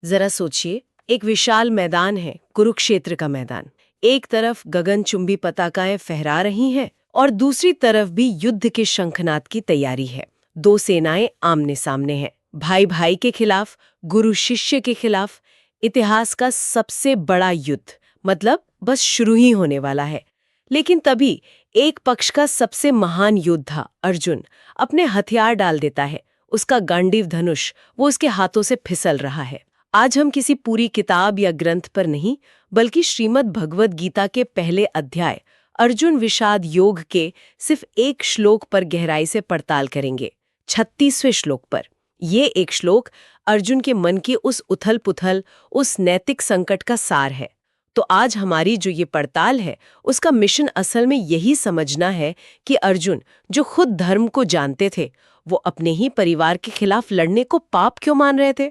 जरा सोचिए, एक विशाल मैदान है, कुरुक्षेत्र का मैदान। एक तरफ गगनचुंबी पताकाएं फहरा रही हैं और दूसरी तरफ भी युद्ध के शंखनाद की तैयारी है। दो सेनाएं आमने सामने हैं, भाई भाई के खिलाफ, गुरु शिष्य के खिलाफ। इतिहास का सबसे बड़ा युद्ध, मतलब बस शुरू ही होने वाला है। लेकिन तभी एक पक्ष का सबसे महान योद्धा अर्जुन अपने हथियार डाल देता है। उसका गांडीव धनुष वो उसके हाथों से फिसल रहा है। आज हम किसी पूरी किताब या ग्रंथ पर नहीं, बल्कि श्रीमद् भगवद गीता के पहले अध्याय अर्जुन विषाद योग के सिर्फ एक श्लोक पर गहराई से पड़ताल करेंगे, 36वें श्लोक पर। ये एक श्लोक अर्जुन के मन की उस उथल-पुथल, उस नैतिक संकट का सार है। तो आज हमारी जो ये पड़ताल है, उसका मिशन असल में यही समझना है कि अर्जुन, जो खुद धर्म को जानते थे, वो अपने ही परिवार के खिलाफ लड़ने को पाप क्यों मान रहे थे?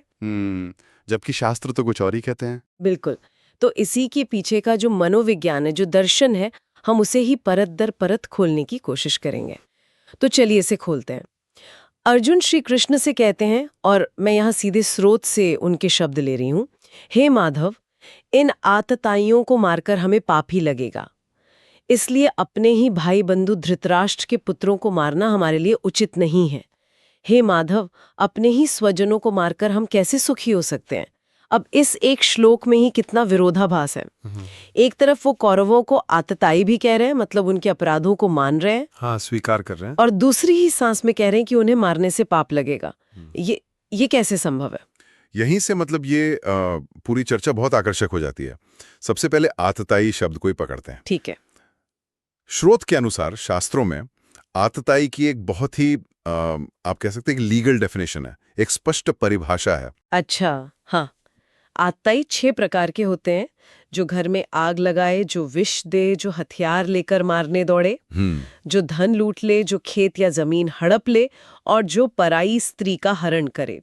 जबकि शास्त्र तो कुछ और ही कहते हैं। बिल्कुल। तो इसी के पीछे का जो मनोविज्ञान है, जो दर्शन है, हम उसे ही परत दर परत खोलने की कोशिश करेंगे। तो चलिए इसे खोलते हैं। अर्जुन श्री कृष्ण से कहते हैं, और मैं यहाँ सीधे स्रोत से उनके शब्द ले रही हूँ, हे माधव, इन आतताइयों को मारकर हमें पाप ही लगेगा। इसलिए अपने ही भाई बंधु धृतराष्ट्र के पुत्रों को मारना हमारे लिए उचित नहीं है। हे माधव, अपने ही स्वजनों को मारकर हम कैसे सुखी हो सकते हैं? अब इस एक श्लोक में ही कितना विरोधाभास है। एक तरफ वो कौरवों को आतताई भी कह रहे हैं, मतलब उनके अपराधों को मान रहे हैं, हाँ, स्वीकार कर रहे हैं, और दूसरी ही सांस में कह रहे हैं कि उन्हें मारने से पाप लगेगा। ये कैसे संभव है? यहीं से मतलब ये पूरी चर्चा बहुत आकर्षक हो जाती है। सबसे पहले आतताई शब्द को ही पकड़ते हैं। ठीक है। स्रोत के अनुसार शास्त्रों में आतताई की एक बहुत ही आप कह सकते हैं कि लीगल डेफिनेशन है, एक स्पष्ट परिभाषा है। अच्छा, हाँ। आतताई 6 प्रकार के होते हैं, जो घर में आग लगाए, जो विष दे, जो हथियार लेकर मारने दौड़े, जो धन लूट ले, जो खेत या जमीन हड़प ले, और जो पराई स्त्री का हरण करे।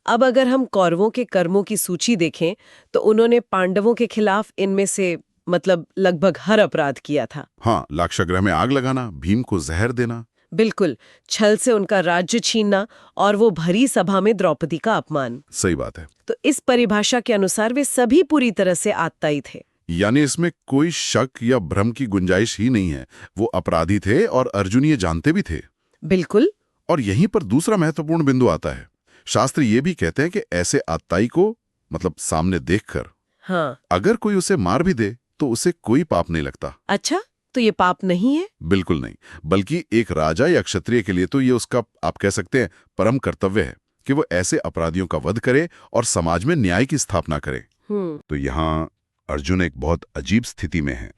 अब अगर हम कौरवों के कर्मों की सूची देखें, तो उन्होंने पांडवों के खिलाफ इनमें से मतलब लगभग हर अपराध किया था। हाँ, लाक्षागृह में आग लगाना, भीम को जहर देना, बिल्कुल, छल से उनका राज्य छीनना, और वो भरी सभा में द्रौपदी का अपमान। सही बात है। तो इस परिभाषा के अनुसार वे सभी पूरी तरह से आतताई थे। यानी इसमें कोई शक या भ्रम की गुंजाइश ही नहीं है। वो अपराधी थे और अर्जुन ये जानते भी थे। बिल्कुल। और यहीं पर दूसरा महत्वपूर्ण बिंदु आता है। शास्त्र ये भी कहते हैं कि ऐसे आतताई को मतलब सामने देखकर, हाँ, अगर कोई उसे मार भी दे तो उसे कोई पाप नहीं लगता। अच्छा, तो ये पाप नहीं है? बिल्कुल नहीं, बल्कि एक राजा या क्षत्रिय के लिए तो ये उसका, आप कह सकते हैं, परम कर्तव्य है कि वो ऐसे अपराधियों का वध करे और समाज में न्याय की स्थापना करे। तो यहाँ अर्जुन एक बहुत अजीब स्थिति में है।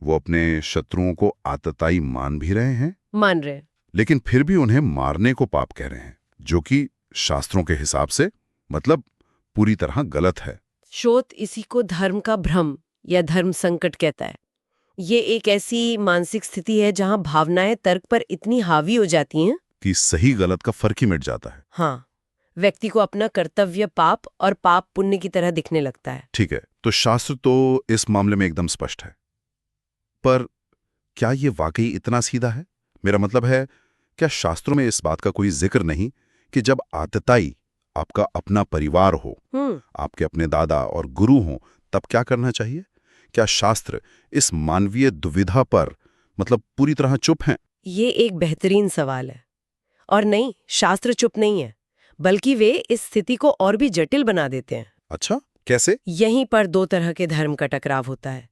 वो अपने शत्रुओं को आतताई मान भी रहे हैं, मान रहे, लेकिन फिर भी उन्हें मारने को पाप कह रहे हैं, जो कि शास्त्रों के हिसाब से मतलब पूरी तरह गलत है। शोध इसी को धर्म का भ्रम या धर्म संकट कहता है। ये एक ऐसी मानसिक स्थिति है जहां भावनाएं तर्क पर इतनी हावी हो जाती हैं कि सही गलत का फर्क ही मिट जाता है। हाँ, व्यक्ति को अपना कर्तव्य पाप और पाप पुण्य की तरह दिखने लगता है। ठीक है, तो शास्त्र तो इस मामले में एकदम स्पष्ट है, पर क्या ये वाकई इतना सीधा है? मेरा मतलब है, क्या शास्त्रों में इस बात का कोई जिक्र नहीं कि जब आतताई आपका अपना परिवार हो, आपके अपने दादा और गुरु हो, तब क्या करना चाहिए? क्या शास्त्र इस मानवीय दुविधा पर मतलब पूरी तरह चुप हैं? ये एक बेहतरीन सवाल है। और नहीं, शास्त्र चुप नहीं है, बल्कि वे इस स्थिति को और भी जटिल बना देते हैं। अच्छा, कैसे? यहीं पर 2 तरह के धर्म का टकराव होता है।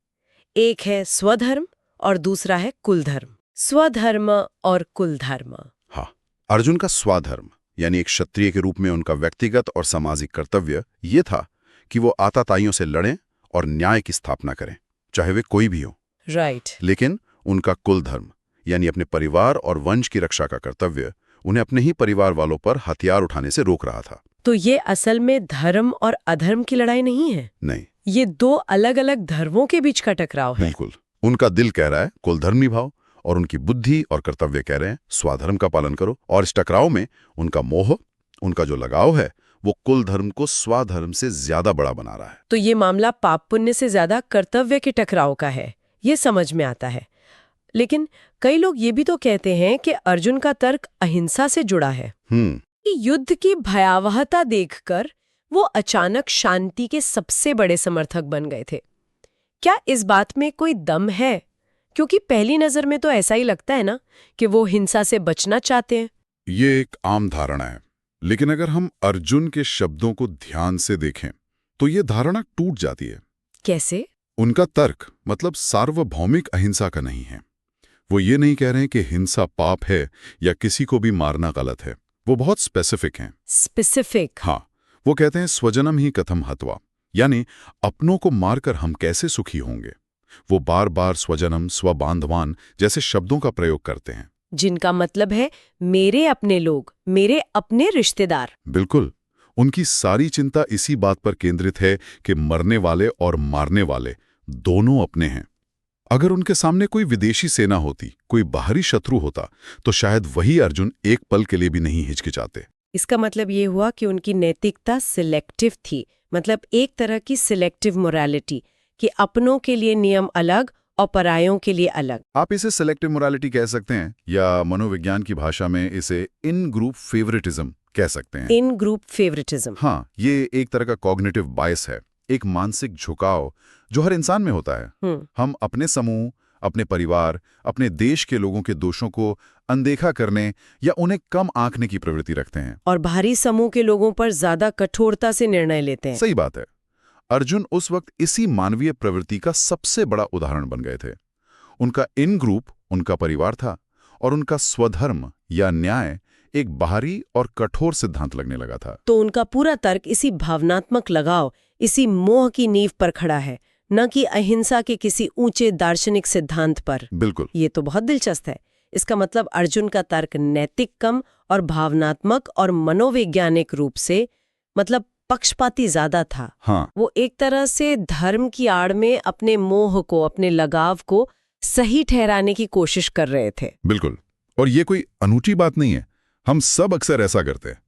एक है स्वधर्म और दूसरा है कुल धर्म। स्वधर्म और कुल धर्म। हाँ, अर्जुन का स्वधर्म यानी एक क्षत्रिय के रूप में उनका व्यक्तिगत और सामाजिक कर्तव्य ये था कि वो आतताइयों से लड़ें और न्याय की स्थापना करें, चाहे वे कोई भी हो। राइट। लेकिन उनका कुल धर्म यानी अपने परिवार और वंश की रक्षा का कर्तव्य उन्हें अपने ही परिवार वालों पर हथियार उठाने से रोक रहा था। तो ये असल में धर्म और अधर्म की लड़ाई नहीं है। नहीं, ये 2 अलग-अलग धर्मों के बीच का टकराव है। बिल्कुल। उनका दिल कह रहा है कुल धर्म निभाओ, और उनकी बुद्धि और कर्तव्य कह रहे हैं स्वधर्म का पालन करो। और इस टकराव में उनका मोह, उनका जो लगाव है, वो कुल धर्म को स्वधर्म से ज्यादा बड़ा बना रहा है। तो ये मामला पाप पुण्य से ज्यादा कर्तव्य के टकराव का है, ये समझ में आता है। लेकिन कई लोग ये भी तो कहते हैं कि अर्जुन का तर्क अहिंसा से जुड़ा है। कि युद्ध की भयावहता देखकर वो अचानक शांति के सबसे बड़े समर्थक बन गए थे। क्या इस बात में कोई दम है? क्योंकि पहली नजर में तो ऐसा ही लगता है ना कि वो हिंसा से बचना चाहते हैं। ये एक आम धारणा है, लेकिन अगर हम अर्जुन के शब्दों को ध्यान से देखें तो ये धारणा टूट जाती है। कैसे? उनका तर्क मतलब सार्वभौमिक अहिंसा का नहीं है। वो ये नहीं कह रहे हैं कि हिंसा पाप है या किसी को भी मारना गलत है। वो बहुत स्पेसिफिक हैं। स्पेसिफिक? हाँ, वो कहते हैं स्वजनम ही कथम हत्वा, यानी अपनों को मारकर हम कैसे सुखी होंगे। वो बार बार स्वजनम, स्वबांधवान जैसे शब्दों का प्रयोग करते हैं, जिनका मतलब है मेरे अपने लोग, मेरे अपने रिश्तेदार। बिल्कुल। उनकी सारी चिंता इसी बात पर केंद्रित है कि मरने वाले और मारने वाले दोनों अपने हैं। अगर उनके सामने कोई विदेशी सेना होती, कोई बाहरी शत्रु होता, तो शायद वही अर्जुन एक पल के लिए भी नहीं हिचकिचाते। इसका मतलब ये हुआ कि उनकी नैतिकता सिलेक्टिव थी, मतलब एक तरह की सिलेक्टिव मोरालिटी, कि अपनों के लिए नियम अलग और परायों के लिए अलग। आप इसे सिलेक्टिव मोरालिटी कह सकते हैं, या मनोविज्ञान की भाषा में इसे इन ग्रुप फेवरेटिज्म कह सकते हैं। इन ग्रुप फेवरेटिज्म। हाँ, ये एक तरह का कॉग्निटिव बायस है, एक मानसिक झुकाव जो हर इंसान में होता है। हम अपने समूह, अपने परिवार, अपने देश के लोगों के दोषों को अनदेखा करने या उन्हें कम आंकने की प्रवृत्ति रखते हैं, और बाहरी समूह के लोगों पर ज्यादा कठोरता से निर्णय लेते हैं। सही बात है। अर्जुन उस वक्त इसी मानवीय प्रवृत्ति का सबसे बड़ा उदाहरण बन गए थे। उनका इन ग्रुप उनका परिवार था, और उनका स्वधर्म या न्याय एक बाहरी और कठोर सिद्धांत लगने लगा था। तो उनका पूरा तर्क इसी भावनात्मक लगाव, इसी मोह की नींव पर खड़ा है, न कि अहिंसा के किसी ऊंचे दार्शनिक सिद्धांत पर। बिल्कुल। ये तो बहुत दिलचस्प है। इसका मतलब अर्जुन का तर्क नैतिक कम और भावनात्मक और मनोवैज्ञानिक रूप से मतलब पक्षपाती ज्यादा था। हाँ, वो एक तरह से धर्म की आड़ में अपने मोह को, अपने लगाव को सही ठहराने की कोशिश कर रहे थे। बिल्कुल। और ये कोई अनूठी बात नहीं है, हम सब अक्सर ऐसा करते हैं।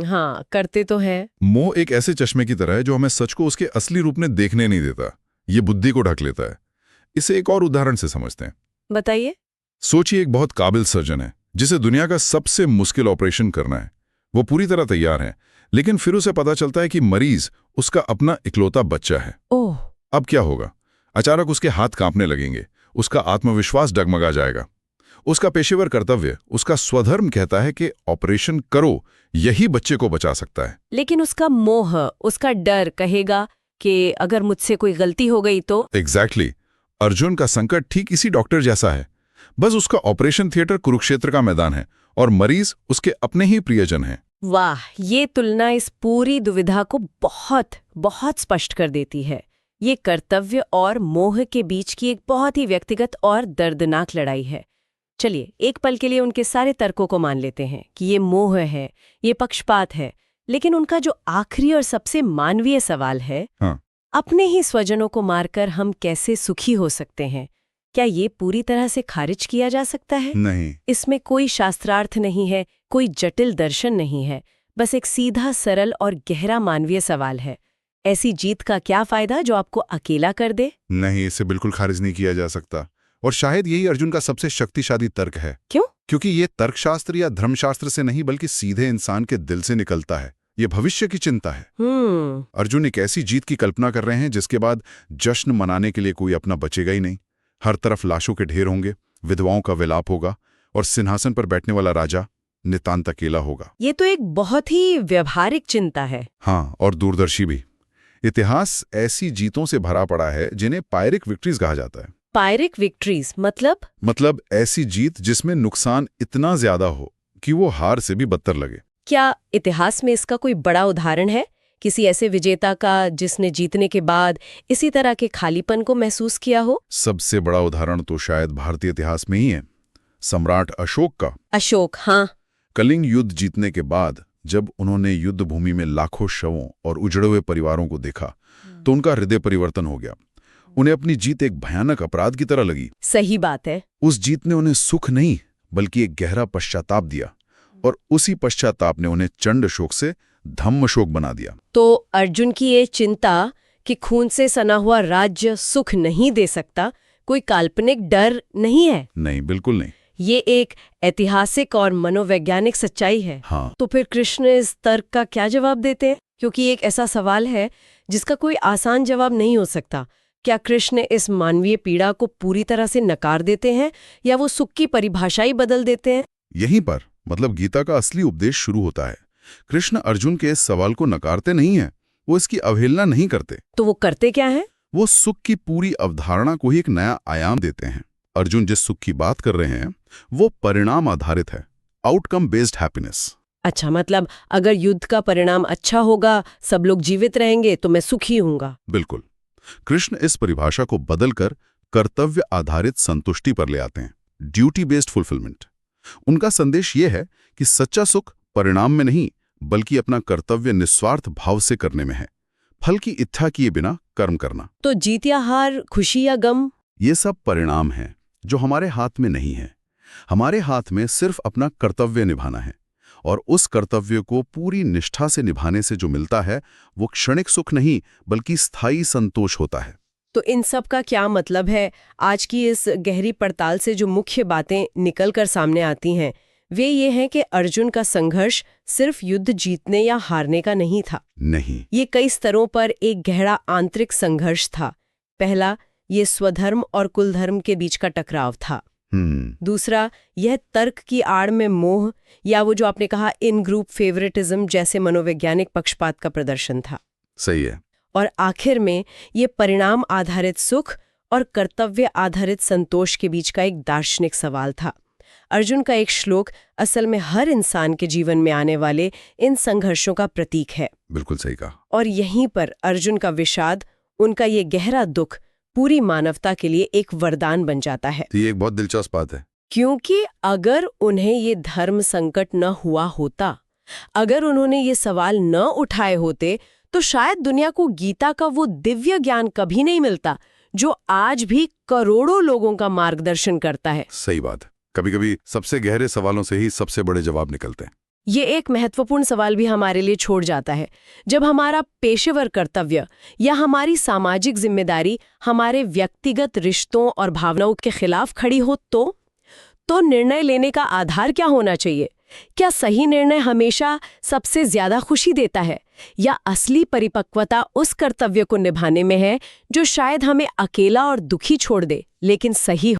हाँ, करते तो हैं। मोह एक ऐसे चश्मे की तरह है जो हमें सच को उसके असली रूप में देखने नहीं देता, ये बुद्धि को ढक लेता है। इसे एक और उदाहरण से समझते हैं। बताइए। सोचिए, एक बहुत काबिल सर्जन है जिसे दुनिया का सबसे मुश्किल ऑपरेशन करना है। वो पूरी तरह तैयार है, लेकिन फिर उसे पता चलता है कि मरीज उसका अपना इकलौता बच्चा है। ओह! अब क्या होगा? अचानक उसके हाथ कांपने लगेंगे, उसका आत्मविश्वास डगमगा जाएगा। उसका पेशेवर कर्तव्य, उसका स्वधर्म कहता है कि ऑपरेशन करो, यही बच्चे को बचा सकता है। लेकिन उसका मोह, उसका डर कहेगा कि अगर मुझसे कोई गलती हो गई तो। एग्जैक्टली। अर्जुन का संकट ठीक इसी डॉक्टर जैसा है, बस उसका ऑपरेशन थिएटर कुरुक्षेत्र का मैदान है और मरीज उसके अपने ही प्रियजन हैं। वाह, ये तुलना इस पूरी दुविधा को बहुत बहुत स्पष्ट कर देती है। ये कर्तव्य और मोह के बीच की एक बहुत ही व्यक्तिगत और दर्दनाक लड़ाई है। चलिए एक पल के लिए उनके सारे तर्कों को मान लेते हैं कि ये मोह है, ये पक्षपात है, लेकिन उनका जो आखिरी और सबसे मानवीय सवाल है, हाँ। अपने ही स्वजनों को मारकर हम कैसे सुखी हो सकते हैं, क्या ये पूरी तरह से खारिज किया जा सकता है? नहीं। इसमें कोई शास्त्रार्थ नहीं है, कोई जटिल दर्शन नहीं है, बस एक सीधा, सरल और गहरा मानवीय सवाल है। ऐसी जीत का क्या फायदा जो आपको अकेला कर दे? नहीं, इसे बिल्कुल खारिज नहीं किया जा सकता, और शायद यही अर्जुन का सबसे शक्तिशाली तर्क है। क्यों? क्योंकि ये तर्कशास्त्र या धर्मशास्त्र से नहीं, बल्कि सीधे इंसान के दिल से निकलता है। ये भविष्य की चिंता है। अर्जुन एक ऐसी जीत की कल्पना कर रहे हैं जिसके बाद जश्न मनाने के लिए कोई अपना बचेगा ही नहीं। हर तरफ लाशों के ढेर होंगे, विधवाओं का विलाप होगा, और सिंहासन पर बैठने वाला राजा नितांत अकेला होगा। ये तो एक बहुत ही व्यवहारिक चिंता है। हाँ, और दूरदर्शी भी। इतिहास ऐसी जीतों से भरा पड़ा है जिन्हें पायरिक विक्ट्रीज कहा जाता है। पायरिक विक्ट्रीज मतलब ऐसी जीत जिसमें नुकसान इतना ज्यादा हो कि वो हार से भी बदतर लगे। क्या इतिहास में इसका कोई बड़ा उदाहरण है, किसी ऐसे विजेता का जिसने जीतने के बाद इसी तरह के खालीपन को महसूस किया हो? सबसे बड़ा उदाहरण तो शायद भारतीय इतिहास में ही है, सम्राट अशोक का। अशोक, हाँ। कलिंग युद्ध जीतने के बाद जब उन्होंने युद्ध भूमि में लाखों शवों और उजड़े हुए परिवारों को देखा तो उनका हृदय परिवर्तन हो गया। उन्हें अपनी जीत एक भयानक अपराध की तरह लगी। सही बात है। उस जीत ने उन्हें सुख नहीं बल्कि एक गहरा पश्चाताप दिया, और उसी पश्चाताप ने उन्हें चंड शोक से धम्म शोक बना दिया। तो अर्जुन की ये चिंता कि खून से सना हुआ राज्य सुख नहीं दे सकता कोई काल्पनिक डर नहीं है? नहीं, बिल्कुल नहीं। ये एक ऐतिहासिक और मनोवैज्ञानिक सच्चाई है। हाँ। तो फिर कृष्ण इस तर्क का क्या जवाब देते हैं? क्योंकि एक ऐसा सवाल है जिसका कोई आसान जवाब नहीं हो सकता। क्या कृष्ण इस मानवीय पीड़ा को पूरी तरह से नकार देते हैं या वो सुख की परिभाषा ही बदल देते हैं? यहीं पर मतलब गीता का असली उपदेश शुरू होता है। कृष्ण अर्जुन के इस सवाल को नकारते नहीं हैं, वो इसकी अवहेलना नहीं करते। तो वो करते क्या है? वो सुख की पूरी अवधारणा को ही एक नया आयाम देते हैं। अर्जुन जिस सुख की बात कर रहे हैं वो परिणाम आधारित है, आउटकम बेस्ड हैप्पीनेस। अच्छा, मतलब अगर युद्ध का परिणाम अच्छा होगा, सब लोग जीवित रहेंगे, तो मैं सुखी हूंगा। बिल्कुल। कृष्ण इस परिभाषा को बदलकर कर्तव्य आधारित संतुष्टि पर ले आते हैं, ड्यूटी बेस्ड फुलफिलमेंट। उनका संदेश ये है कि सच्चा सुख परिणाम में नहीं बल्कि अपना कर्तव्य निस्वार्थ भाव से करने में है, फल की इच्छा किए बिना कर्म करना। तो जीत या हार, खुशी या गम, ये सब परिणाम हैं जो हमारे हाथ में नहीं है। हमारे हाथ में सिर्फ अपना कर्तव्य निभाना है, और उस कर्तव्य को पूरी निष्ठा से निभाने से जो मिलता है वो क्षणिक सुख नहीं बल्कि स्थायी संतोष होता है। तो इन सब का क्या मतलब है? आज की इस गहरी पड़ताल से जो मुख्य बातें निकल कर सामने आती हैं वे ये हैं कि अर्जुन का संघर्ष सिर्फ युद्ध जीतने या हारने का नहीं था। नहीं, ये कई स्तरों पर एक गहरा आंतरिक संघर्ष था। पहला, ये स्वधर्म और कुलधर्म के बीच का टकराव था। दूसरा, यह तर्क की आड़ में मोह या वो जो आपने कहा इन ग्रुप फेवरेटिज्म जैसे मनोवैज्ञानिक पक्षपात का प्रदर्शन था। सही है। और आखिर में ये परिणाम आधारित सुख और कर्तव्य आधारित संतोष के बीच का एक दार्शनिक सवाल था। अर्जुन का एक श्लोक असल में हर इंसान के जीवन में आने वाले इन संघर्षों का प्रतीक है। बिल्कुल सही कहा। और यहीं पर अर्जुन का विषाद, उनका ये गहरा दुख पूरी मानवता के लिए एक वरदान बन जाता है। तो ये एक बहुत दिलचस्प बात है, क्योंकि अगर उन्हें ये धर्म संकट न हुआ होता, अगर उन्होंने ये सवाल न उठाए होते, तो शायद दुनिया को गीता का वो दिव्य ज्ञान कभी नहीं मिलता जो आज भी करोड़ों लोगों का मार्गदर्शन करता है। सही बात। कभी-कभी सबसे गहरे सवालों से ही सबसे बड़े जवाब निकलते हैं। ये एक महत्वपूर्ण सवाल भी हमारे लिए छोड़ जाता है। जब हमारा पेशेवर कर्तव्य या हमारी सामाजिक जिम्मेदारी हमारे व्यक्तिगत रिश्तों और भावनाओं के खिलाफ खड़ी हो तो निर्णय लेने का आधार क्या होना चाहिए? क्या सही निर्णय हमेशा सबसे ज्यादा खुशी देता है, या असली परिपक्वता उस कर्तव्य को निभाने में है जो शायद हमें अकेला और दुखी छोड़ दे लेकिन सही हो?